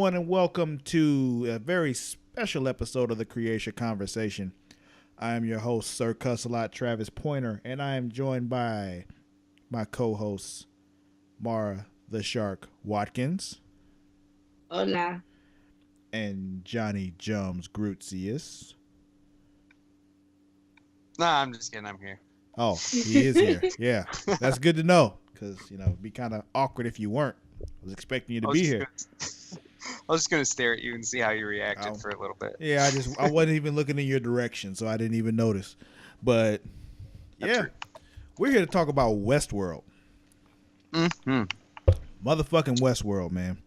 everyone, and welcome to a very special episode of the Creatia Conversation. I am your host, Sir Cussalott, Travis Pointer, and I am joined by my co-hosts, Mara the Shark Watkins. Hola. And Johnny Jums Grutzius. Nah, I'm just kidding. I'm here. Oh, he is here. Yeah, that's good to know, because, it'd be kind of awkward if you weren't. I was expecting you to be here. I was just going to stare at you and see how you reacted for a little bit. Yeah, I wasn't even looking in your direction, so I didn't even notice. But, yeah, we're here to talk about Westworld. Mm-hmm. Motherfucking Westworld, man.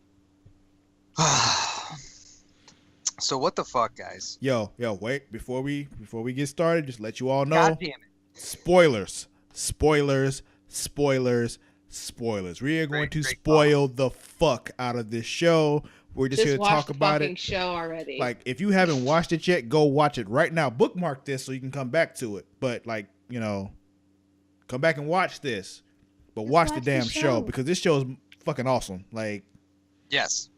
So what the fuck, guys? Yo, wait, before we get started, just let you all know. God damn it. Spoilers. We are going to spoil the fuck out of this show. We're just here to talk about it. Show already. Like, if you haven't watched it yet, go watch it right now. Bookmark this so you can come back to it. But, come back and watch this. But watch the damn show, because this show is fucking awesome. Like, yes.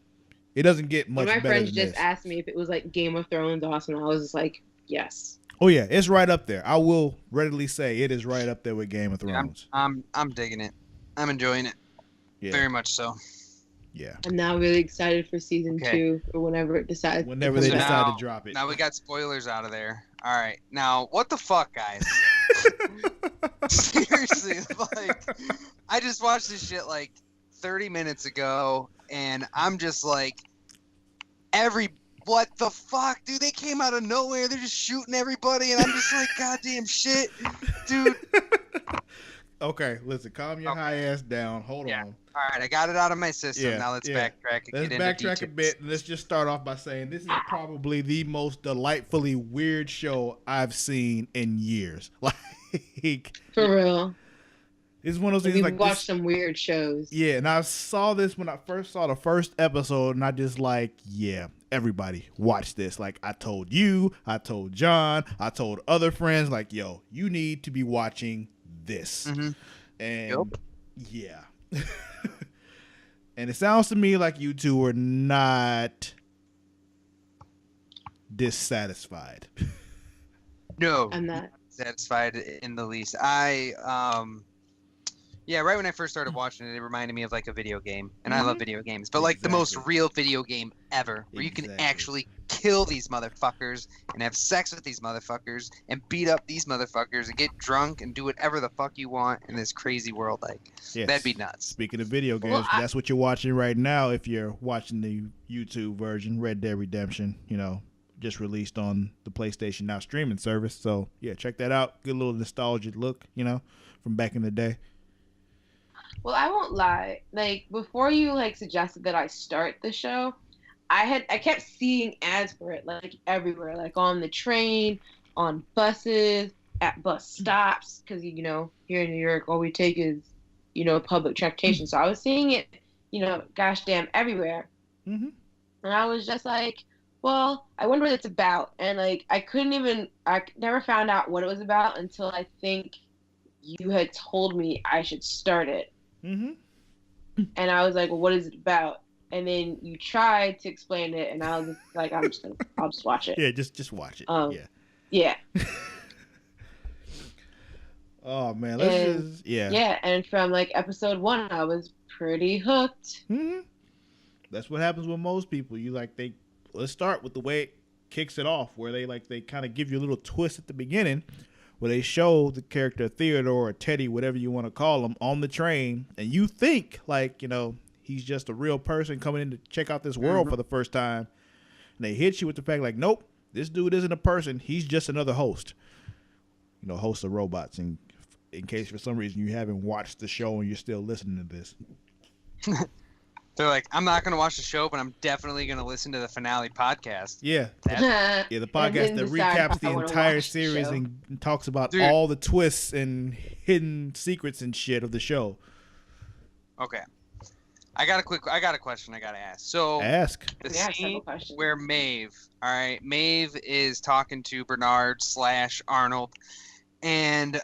It doesn't get much better than this. My friends just asked me if it was like Game of Thrones awesome. I was just like, yes. Oh yeah, it's right up there. I will readily say it is right up there with Game of Thrones. Yeah, I'm digging it. I'm enjoying it. Yeah. Very much so. Yeah. I'm now really excited for season 2 or whenever it decides. Whenever they decide to drop it. Now we got spoilers out of there. All right. Now, what the fuck, guys? Seriously, I just watched this shit 30 minutes ago, and I'm just like, what the fuck, dude? They came out of nowhere. They're just shooting everybody, and I'm just like, goddamn shit, dude. Okay, listen, calm your high ass down. Hold on. All right, I got it out of my system. Now let's backtrack and get into backtrack a bit. And let's just start off by saying this is probably the most delightfully weird show I've seen in years. For real. It's one of those things we've watched some weird shows. Yeah, and I saw this when I first saw the first episode, and I just everybody watch this. Like, I told you, I told John, I told other friends, yo, you need to be watching this. Mm-hmm. And yeah. And it sounds to me like you two are not dissatisfied. No, I'm not satisfied in the least. Right when I first started watching it, it reminded me of a video game, and I love video games, but the most real video game ever, where you can actually kill these motherfuckers and have sex with these motherfuckers and beat up these motherfuckers and get drunk and do whatever the fuck you want in this crazy world. Yes. That'd be nuts. Speaking of video games, that's what you're watching right now. If you're watching the YouTube version, Red Dead Redemption, just released on the PlayStation Now streaming service. So yeah, check that out. Good little nostalgic look, from back in the day. Well, I won't lie. Before you suggested that I start the show, I kept seeing ads for it everywhere, on the train, on buses, at bus stops, because here in New York all we take is public transportation. So I was seeing it, gosh damn everywhere. Mm-hmm. And I was just like, well, I wonder what it's about. And I never found out what it was about until I think you had told me I should start it. Mm-hmm. And I was like, well, what is it about? And then you tried to explain it, and I was just like, I'll just watch it. Yeah, just watch it. Yeah. Oh man, Yeah, and from episode 1, I was pretty hooked. Mm-hmm. That's what happens with most people. Let's start with the way it kicks it off, where they kind of give you a little twist at the beginning, where they show the character Theodore or Teddy, whatever you want to call him, on the train, and you think he's just a real person coming in to check out this world for the first time, and they hit you with the fact nope, this dude isn't a person, he's just another host, host of robots. And in case for some reason you haven't watched the show and you're still listening to this. They're like, I'm not going to watch the show, but I'm definitely going to listen to the finale podcast. Yeah. The podcast that recaps the entire series and talks about all the twists and hidden secrets and shit of the show. Okay. I got a question I got to ask. So, ask. The scene where Maeve is talking to Bernard/Arnold, and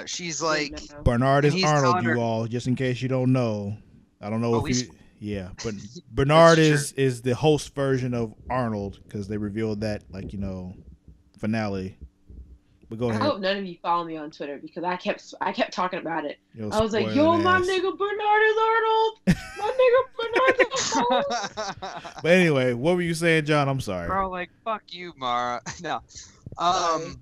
she's like... Bernard is Arnold, you all, just in case you don't know. I don't know if Yeah, but Bernard That's is the host version of Arnold because they revealed that finale. But go I ahead. hope none of you follow me on Twitter because I kept talking about it. Yo, I was like, spoiling yo, my ass. nigga Bernard is Arnold. My nigga Bernard's a host. But anyway, what were you saying, John? I'm sorry. Bro, like fuck you, Mara. No. Sorry.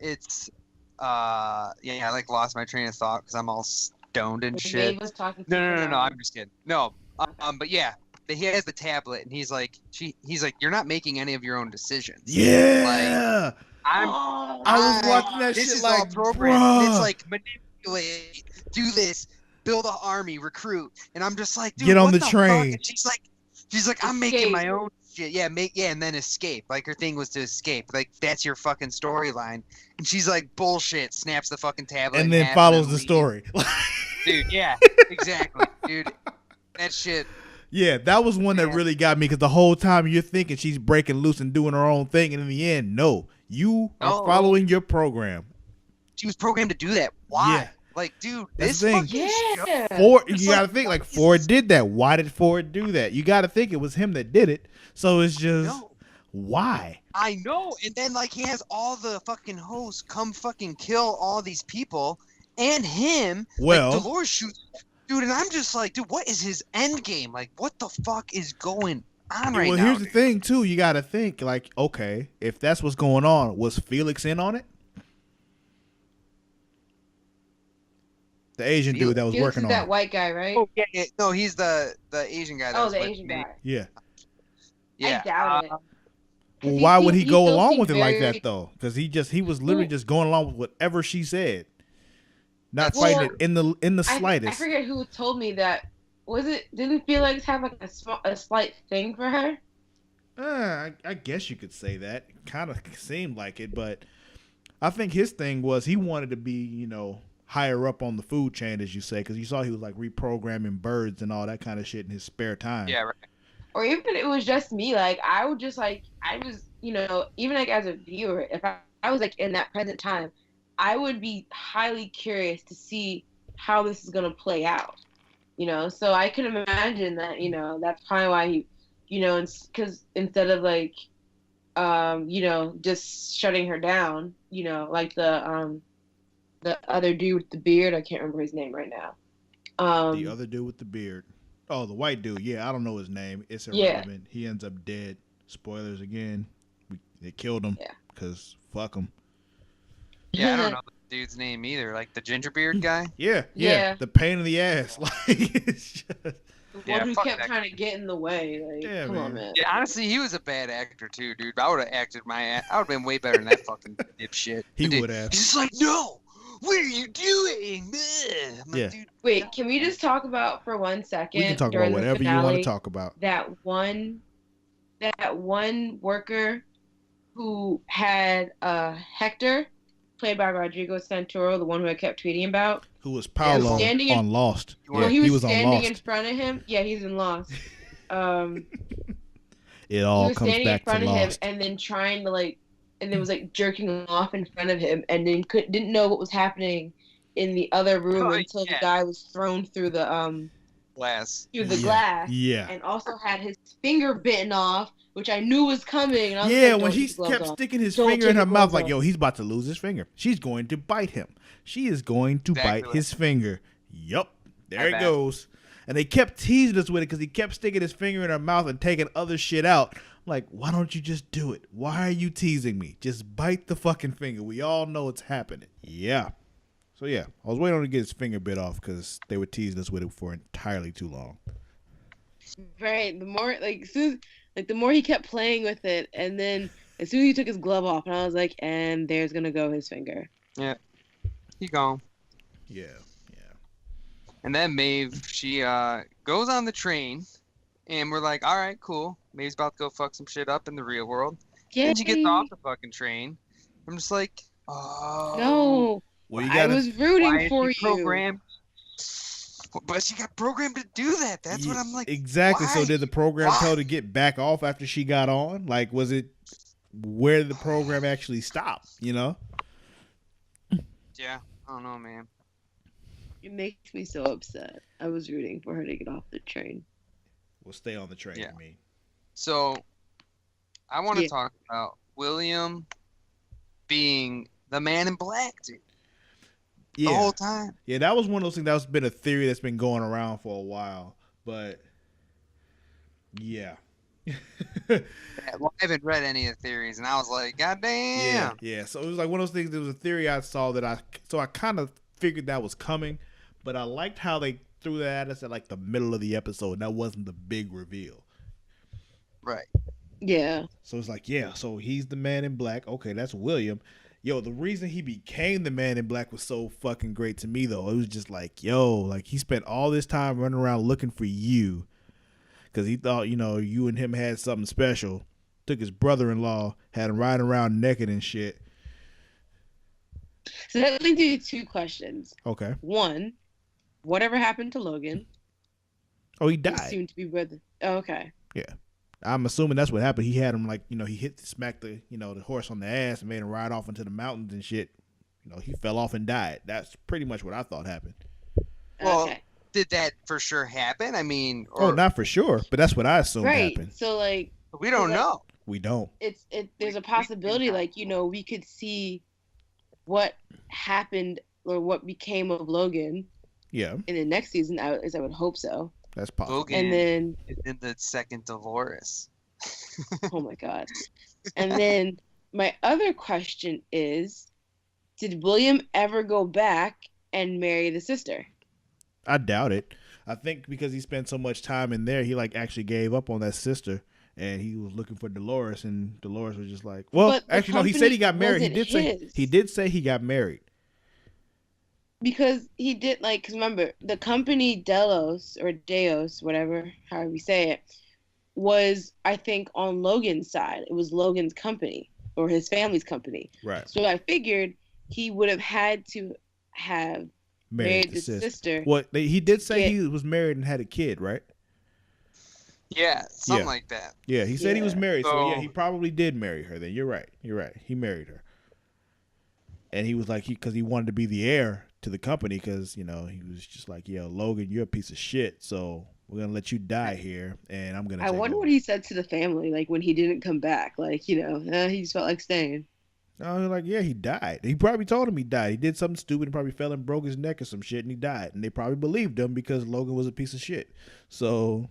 It's I like lost my train of thought because I'm all stoned and shit. Dave was talking to No, Bernard. I'm just kidding. No. But yeah, he has the tablet and he's like, you're not making any of your own decisions. Yeah. Oh, I was watching that this shit is like, all programmed. And it's bruh. like manipulate, do this, build an army, recruit, and I'm just like, dude, Get on what the fuck? train. And she's like, I'm making my own shit. Yeah, and then escape. Like her thing was to escape. Like that's your fucking storyline. And she's like, bullshit. Snaps the fucking tablet And in then half follows the leaves. story. Dude, yeah, exactly, dude. That shit. Yeah, that was one that really got me because the whole time you're thinking she's breaking loose and doing her own thing, and in the end, no, you are following your program. She was programmed to do that. Why? Yeah. Like, dude, That's this the thing. fucking show. Ford, It's you gotta think like Ford did that. Why did Ford do that? You gotta think it was him that did it. So it's just why? I know. And then like he has all the fucking hosts come fucking kill all these people and him. Well, like, Dolores shoots. Dude, and I'm just like, dude, what is his end game? Like, what the fuck is going on right now? Well, here's the thing, too. You got to think, like, okay, if that's what's going on, was Felix in on it? The Asian dude that was Felix working is on that it. white guy, right? Oh, yeah. No, he's the Asian guy. That was the with Asian me. guy. Yeah. I doubt it. Well, why would he go still along seemed with it like very- that, though? Because he was literally just going along with whatever she said. Not fighting it in the slightest. I forget who told me that. Didn't Felix have like a slight thing for her? I guess you could say that. It kind of seemed like it, but I think his thing was he wanted to be, higher up on the food chain, as you say, because you saw he was like reprogramming birds and all that kind of shit in his spare time. Yeah, right. Or even if it was just me, like I would just like I was, even like as a viewer, if I was like in that present time, I would be highly curious to see how this is gonna play out. So I can imagine that, that's probably why he, because instead of like, just shutting her down, like the other dude with the beard, I can't remember his name right now. The other dude with the beard. Oh, the white dude. Yeah, I don't know his name. It's irrelevant. Yeah. He ends up dead. Spoilers again. They killed him because fuck him. Yeah, I don't know the dude's name either. Like the ginger beard guy? Yeah. The pain in the ass. Like, it's just... The one who kept trying to get in the way. Like, come on, man. Yeah, honestly, he was a bad actor too, dude. I would have acted my ass. I would have been way better than that fucking dipshit. He would have. He's just like, no! What are you doing? Yeah. Dude, wait, can we just talk about for 1 second? We can talk about whatever you want to talk about. That one worker who had Hector, played by Rodrigo Santoro, the one who I kept tweeting about. Who was Paolo on Lost. Well, he was standing in front of him. Yeah, he's in Lost. It all comes back to Lost. He was standing in front of him and then trying to and then was jerking off in front of him, and then didn't know what was happening in the other room until the guy was thrown through the glass. Glass. Yeah. And also had his finger bitten off, which I knew was coming. And I was like, when he kept sticking his finger in her mouth, like, yo, he's about to lose his finger. She's going to bite him. She is going to bite his finger. Yup. There it goes. And they kept teasing us with it because he kept sticking his finger in her mouth and taking other shit out. Like, why don't you just do it? Why are you teasing me? Just bite the fucking finger. We all know it's happening. Yeah. So, yeah, I was waiting on him to get his finger bit off because they were teasing us with it for entirely too long. Right. The more, the more he kept playing with it, and then as soon as he took his glove off, and I was like, and there's going to go his finger. Yeah. He gone. Yeah. And then Maeve, she goes on the train, and we're like, all right, cool. Maeve's about to go fuck some shit up in the real world. Yay. And she gets off the fucking train. I'm just like, oh. No. Well, I was rooting for you. Programmed? But she got programmed to do that. That's what I'm like. Exactly. Why? So did the program tell her to get back off after she got on? Like, was it where did the program actually stop? Yeah. I don't know, man. It makes me so upset. I was rooting for her to get off the train. We'll stay on the train. Yeah. I mean. So, I want to talk about William being the Man in Black, dude. Yeah. The whole time. Yeah, that was one of those things that's been a theory that's been going around for a while. But, yeah. Well, I haven't read any of the theories, and I was like, God damn. Yeah. So it was like one of those things. There was a theory I saw that I kind of figured that was coming, but I liked how they threw that at us at like the middle of the episode. And that wasn't the big reveal. Right. Yeah. So it's like, yeah, so he's the Man in Black. Okay, that's William. Yo, the reason he became the Man in Black was so fucking great to me, though. It was just like, yo, like he spent all this time running around looking for you because he thought, you know, you and him had something special. Took his brother-in-law, had him riding around naked and shit. So that leads you to two questions. Okay. One, whatever happened to Logan? Oh, he died. He seemed to be brother. Oh, okay. Yeah. I'm assuming that's what happened. He had him like, you know, he smacked the horse on the ass and made him ride off into the mountains and shit. You know, he fell off and died. That's pretty much what I thought happened. Well, okay. Did that for sure happen? I mean, not for sure, but that's what I assumed happened. So like, we don't know. We don't. There's a possibility, like, you know, we could see what happened or what became of Logan. Yeah. In the next season, I would hope so. That's possible. Logan and then in the second Dolores. Oh my god. And then my other question is, did William ever go back and marry the sister? I doubt it. I think because he spent so much time in there, he like actually gave up on that sister, and he was looking for Dolores, and Dolores was just like, well, actually no, he said he got married. He did say he got married. Because he did, like, because remember, the company Delos, or Deos, whatever, however you say it, was, I think, on Logan's side. It was Logan's company, or his family's company. Right. So I figured he would have had to have married the sister. Well, he did say he was married and had a kid, right? Yeah, something like that. Yeah, he said he was married, so yeah, he probably did marry her then. You're right. He married her. And he was like, because he wanted to be the heir to the company, because, you know, he was just like, yo, Logan, you're a piece of shit, so we're gonna let you die here, and I'm gonna. I wonder what he said to the family, like when he didn't come back, like, you know, he just felt like staying. Oh, like, yeah, he died. He probably told him he died. He did something stupid and probably fell and broke his neck or some shit, and he died. And they probably believed him because Logan was a piece of shit. So.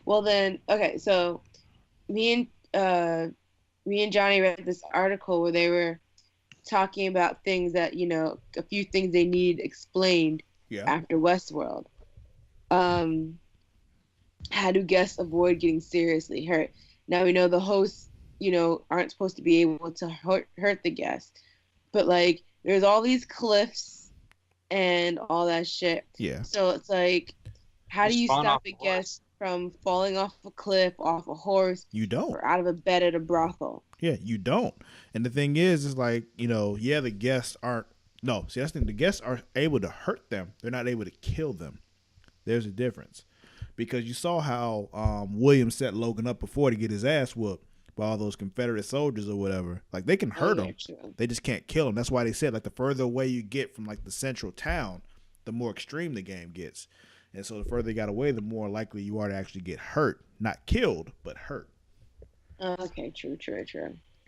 Well then, okay, so me and Johnny read this article where they were talking about things that, you know, a few things they need explained after Westworld. How do guests avoid getting seriously hurt? Now we know the hosts, you know, aren't supposed to be able to hurt the guests, but like there's all these cliffs and all that shit. Yeah. So it's like, how do you stop a guest from falling off a cliff, off a horse? You don't. Or out of a bed at a brothel. Yeah, you don't. And the thing is like, you know, yeah, the guests aren't. No, see, that's the thing. The guests are able to hurt them. They're not able to kill them. There's a difference. Because you saw how William set Logan up before to get his ass whooped by all those Confederate soldiers or whatever. Like, they can hurt him. They just can't kill him. That's why they said, like, the further away you get from, like, the central town, the more extreme the game gets. And so the further you got away, the more likely you are to actually get hurt. Not killed, but hurt. Okay, true.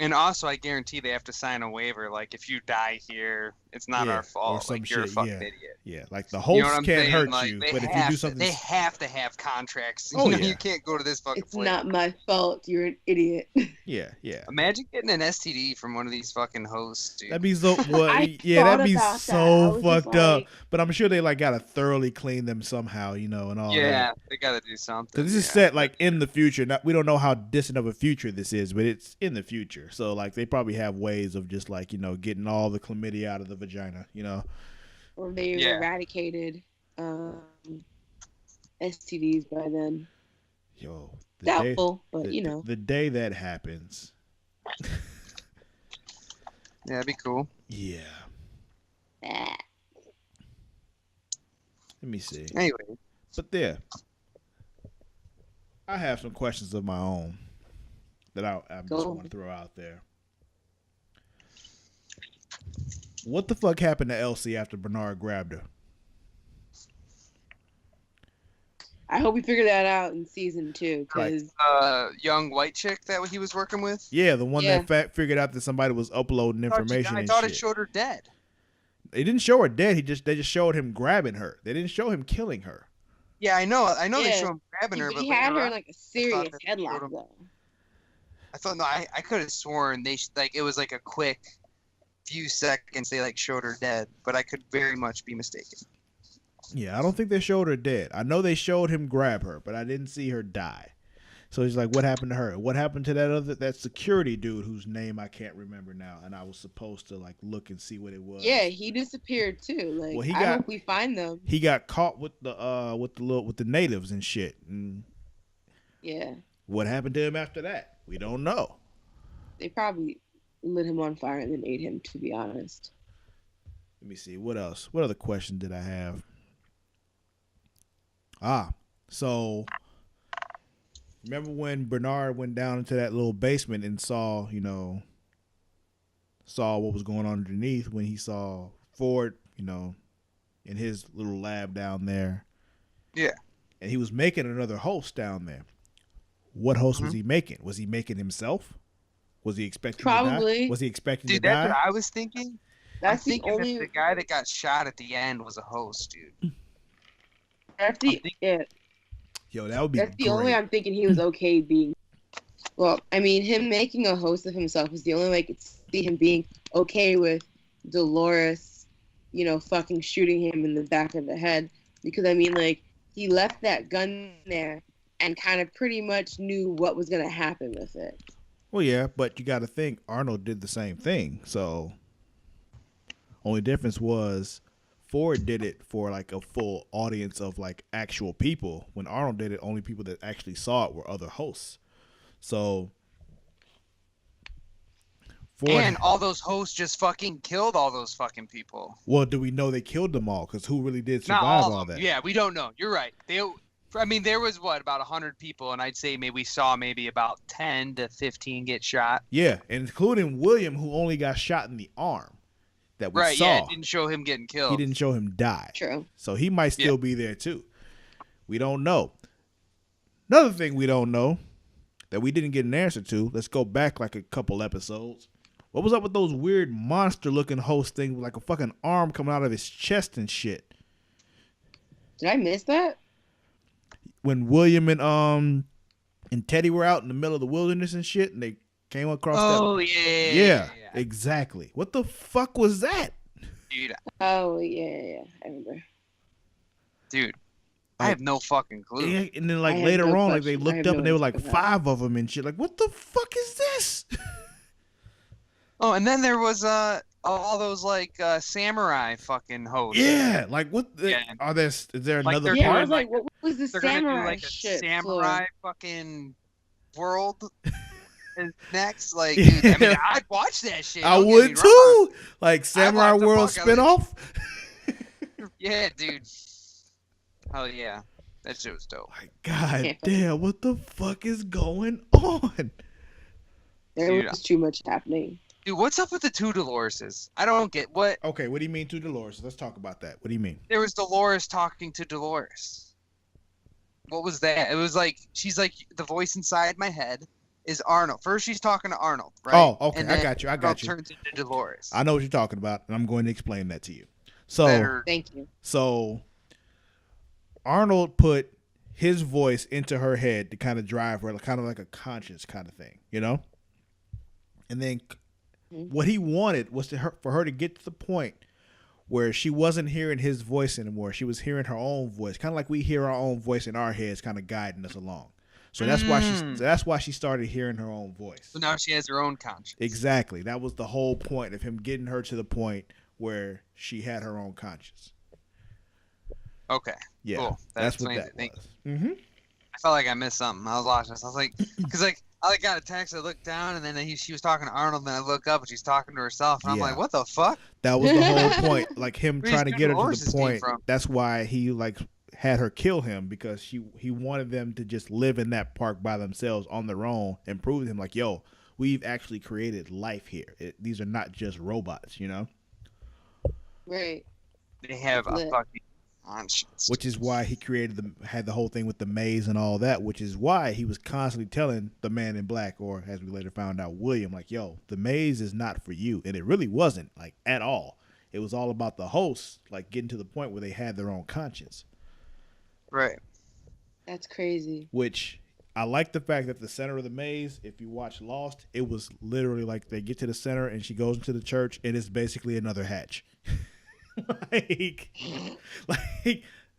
And also, I guarantee they have to sign a waiver. Like, if you die here, it's not our fault. Like, you're a fucking idiot. Yeah, like the host can't hurt you, but if you do something, they have to have contracts. Oh, you know, you can't go to this fucking. It's not my fault. You're an idiot. Yeah. Imagine getting an STD from one of these fucking hosts, dude. That'd be so. That'd be so fucked up. But I'm sure they like gotta thoroughly clean them somehow, you know, and all. Yeah, they gotta do something. Because this is set like in the future. We don't know how distant of a future this is, but it's in the future. So like they probably have ways of just like, you know, getting all the chlamydia out of the vagina, you know. Or they eradicated STDs by then. Yo, doubtful, but you know. The day that happens. Yeah, that'd be cool. Yeah. Let me see. Anyway. But there. I have some questions of my own that I just want to throw out there. What the fuck happened to Elsie after Bernard grabbed her? I hope we figure that out in season 2. Cause young white chick that he was working with. Yeah, the one that figured out that somebody was uploading information. I thought it showed her dead. They didn't show her dead. They just showed him grabbing her. They didn't show him killing her. Yeah, I know. They show him grabbing her, but he had her in like a serious headlock though. I thought I could have sworn it was like a quick few seconds they like showed her dead, but I could very much be mistaken. Yeah, I don't think they showed her dead. I know they showed him grab her, but I didn't see her die. So he's like, what happened to her? What happened to that security dude whose name I can't remember now, and I was supposed to like look and see what it was. Yeah, he disappeared too. Like, I hope we find them. He got caught with the natives and shit. And yeah. What happened to him after that? We don't know. They probably lit him on fire and then ate him, to be honest. Let me see. What else? What other question did I have? So remember when Bernard went down into that little basement and saw what was going on underneath when he saw Ford, in his little lab down there. Yeah. And he was making another host down there. What host was he making? Was he making himself? Was he expecting to die? Was he expecting to die? Dude, that's what I was thinking. That's the guy that got shot at the end was a host, dude. Yo, that would be That's the only way I'm thinking he was okay being. Well, I mean, him making a host of himself is the only way I could see him being okay with Dolores, fucking shooting him in the back of the head. Because, I mean, like, he left that gun there and kind of pretty much knew what was going to happen with it. Well, yeah, but you got to think Arnold did the same thing. So, only difference was Ford did it for like a full audience of like actual people. When Arnold did it, only people that actually saw it were other hosts. So, and all those hosts just fucking killed all those fucking people. Well, do we know they killed them all? Because who really did survive all that? Yeah, we don't know. You're right. There was about 100 people, and I'd say we saw about 10 to 15 get shot. Yeah, including William, who only got shot in the arm. That we saw. Yeah, it didn't show him getting killed. He didn't show him die. True. So he might still be there too. We don't know. Another thing we don't know that we didn't get an answer to. Let's go back like a couple episodes. What was up with those weird monster-looking host things with like a fucking arm coming out of his chest and shit? Did I miss that? When William and Teddy were out in the middle of the wilderness and shit, and they came across that. Oh, yeah, exactly. What the fuck was that? Dude. Oh, yeah, I remember. Dude, I have no fucking clue. Yeah, and then like later on, like they looked up and they were like 5 of them and shit. Like, what the fuck is this? Oh, and then there was all those like samurai fucking hosts. Yeah, like what? Is there another part? Yeah, I was like, what was the samurai gonna do, like, shit? A samurai fucking world is next. Like, dude, I mean, I'd watch that shit. I would too. Like Samurai World spinoff. Yeah, dude. Oh yeah, that shit was dope. My God damn, what the fuck is going on? There was too much happening. Dude, what's up with the 2 Doloreses? I don't get what. Okay, what do you mean 2 Dolores? Let's talk about that. What do you mean? There was Dolores talking to Dolores. What was that? It was like she's like the voice inside my head is Arnold. First, she's talking to Arnold, right? Oh, okay, and then I got you. Turns into Dolores. I know what you're talking about, and I'm going to explain that to you. So, thank you. So, Arnold put his voice into her head to kind of drive her, kind of like a conscience kind of thing, And then what he wanted was for her to get to the point where she wasn't hearing his voice anymore. She was hearing her own voice, kind of like we hear our own voice in our heads, kind of guiding us along. So that's why she started hearing her own voice. So now she has her own conscience. Exactly. That was the whole point of him getting her to the point where she had her own conscience. Okay. Yeah. Cool. That's what that was. Mm-hmm. I felt like I missed something. I was watching this. I was like, because like I got a text. I looked down, and then she was talking to Arnold. And then I look up, and she's talking to herself. And I'm like, what the fuck? That was the whole point. Like him trying to get her to the point. That's why he like had her kill him, because he wanted them to just live in that park by themselves on their own and prove to him like, yo, we've actually created life here. These are not just robots, Right. They have a fucking conscience. Which is why he had the whole thing with the maze and all that, which is why he was constantly telling the man in black, or as we later found out, William, like, yo, the maze is not for you. And it really wasn't, like, at all. It was all about the hosts, like, getting to the point where they had their own conscience. Right. That's crazy. Which I like the fact that the center of the maze, if you watch Lost, it was literally like they get to the center and she goes into the church and it's basically another hatch. like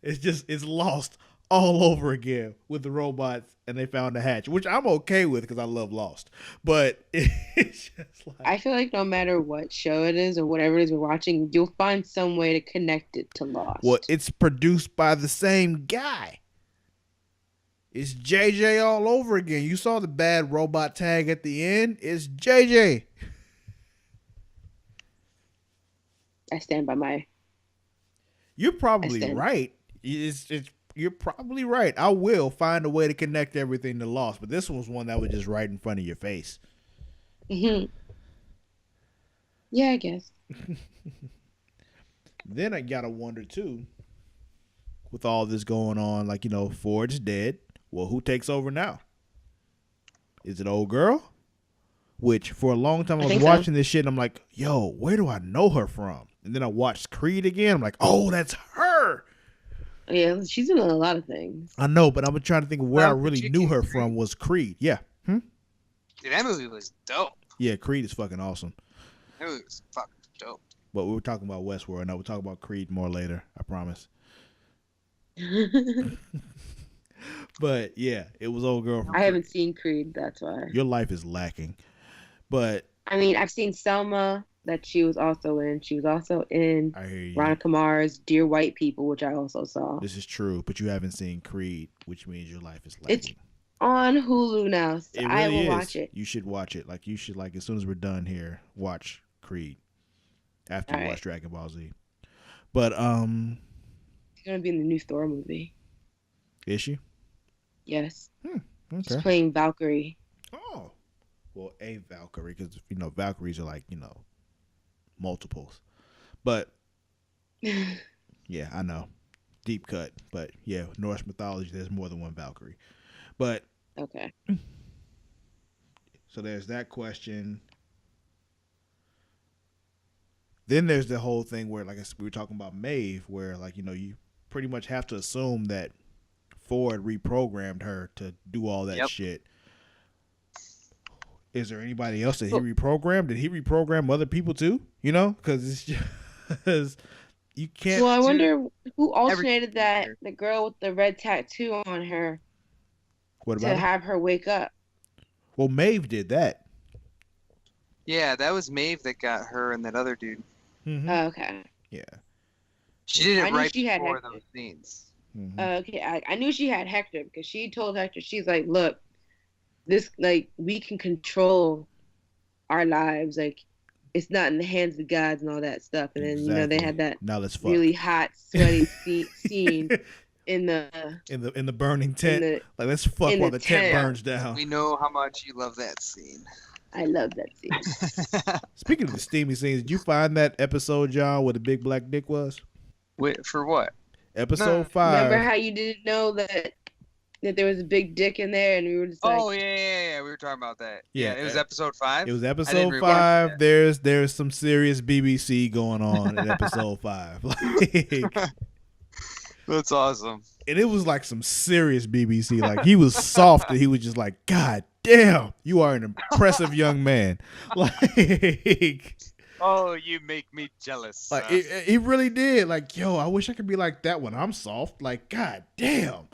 it's Lost all over again with the robots, and they found the hatch, which I'm okay with because I love Lost. But it's just like, I feel like no matter what show it is or whatever it is we're watching, you'll find some way to connect it to Lost. Well, it's produced by the same guy. It's JJ all over again. You saw the bad robot tag at the end. It's JJ. I stand by my. You're probably right. You're probably right. I will find a way to connect everything to Lost, but this was one that was just right in front of your face. Mm-hmm. Yeah, I guess. Then I gotta wonder too, with all this going on, like, you know, Ford's dead. Well, who takes over now? Is it old girl? Which for a long time I was watching this shit and I'm like, yo, where do I know her from? And then I watched Creed again. I'm like, oh, that's her. Yeah, she's in a lot of things. I know, but I'm trying to think of where I really knew her from was Creed. Yeah. Dude, that movie was dope. Yeah, Creed is fucking awesome. That movie was fucking dope. But we were talking about Westworld. Now we'll talk about Creed more later. I promise. But yeah, it was old girl. I haven't seen Creed, that's why. Your life is lacking. But I mean, I've seen Selma that she was also in. She was also in Veronica Mars' Dear White People, which I also saw. This is true, but you haven't seen Creed, which means your life is lacking. It's on Hulu now, so really I will watch it. You should watch it. Like, you should, like, as soon as we're done here, watch Creed after you watch Dragon Ball Z. But she's gonna be in the new Thor movie. Is she? Yes. Okay. She's playing Valkyrie. Oh. Well, a Valkyrie, because, you know, Valkyries are like, you know, multiples. But, yeah, I know. Deep cut. But, yeah, Norse mythology, there's more than one Valkyrie. But. Okay. So there's that question. Then there's the whole thing where, like we were talking about Maeve, where, like, you know, you pretty much have to assume that Ford reprogrammed her to do all that shit. Is there anybody else that he reprogrammed? Did he reprogram other people too? You know, because it's just you can't. Well, I wonder who alternated that the girl with the red tattoo on her. What about to have her wake up? Well, Maeve did that. Yeah, that was Maeve that got her and that other dude. Mm-hmm. Oh, okay. Yeah. She did it right before those scenes. Mm-hmm. Okay, I knew she had Hector because she told Hector, she's like, look, this, like, we can control our lives. Like, it's not in the hands of the gods and all that stuff. And then, you know, they had that really hot, sweaty scene in the burning tent. Like, let's fuck while the tent burns down. We know how much you love that scene. I love that scene. Speaking of the steamy scenes, did you find that episode, John, where the big black dick was? Wait, for what? Episode 5. Remember how you didn't know that there was a big dick in there, and we were just like, oh yeah, we were talking about that. Yeah, it was episode 5. It was episode 5. There's some serious BBC going on in episode 5. Like, that's awesome. And it was like some serious BBC. Like, he was soft, and he was just like, God damn, you are an impressive young man. Like, oh, you make me jealous. Like, he really did. Like, yo, I wish I could be like that when I'm soft. Like, God damn.